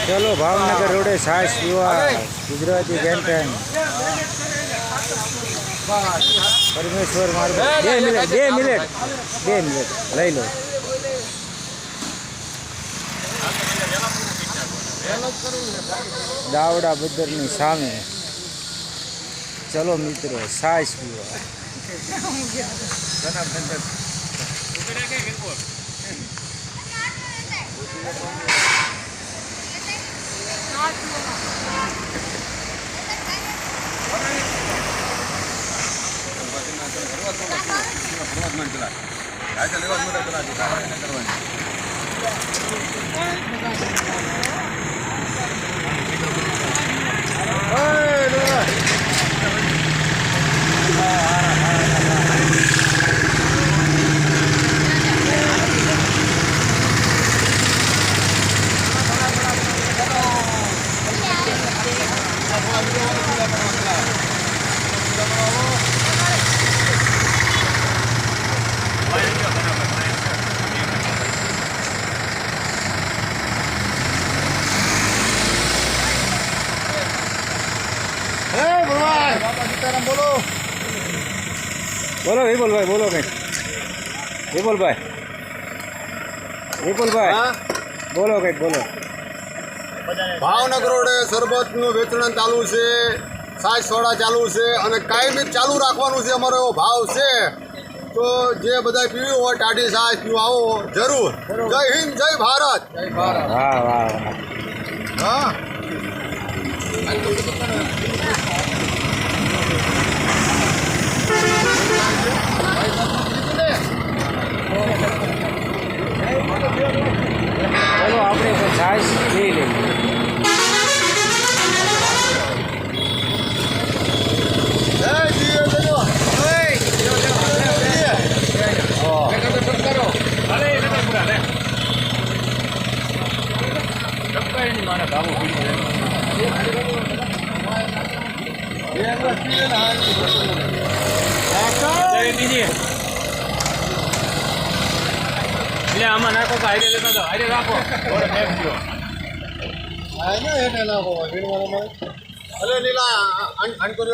चलो भावनगर रोडे छाछ पीवा गुजराती कैंटीन परमेश्वर मार्ग 2 मिनिट लई लो दावड़ा बदरनी सामे चलो मित्रों छाछ पीवा बोलो विपुल भाई बोलो कहीं विपुल भाई बोलो कहीं बोलो भावनगर रोडे शरबतનું વેચાણ ચાલુ છે છાશ સોડા ચાલુ છે અને કાયમી ચાલુ રાખવાનું છે અમારો એવો ભાવ છે તો જે બધા પીવું હોય ટાઢી છાશ પીવા આવો જરૂર જય હિન્દ જય ભારત वाह वाह હા चलो आपने तो छाछ ले लेंगे એટલે આમાં નાખો તો હાઈડે લેતા જાઓ હાઈડે રાખો થોડો નેક દો આ ને એને નાખો વીણવાનો અલે નીલા અન કર્યો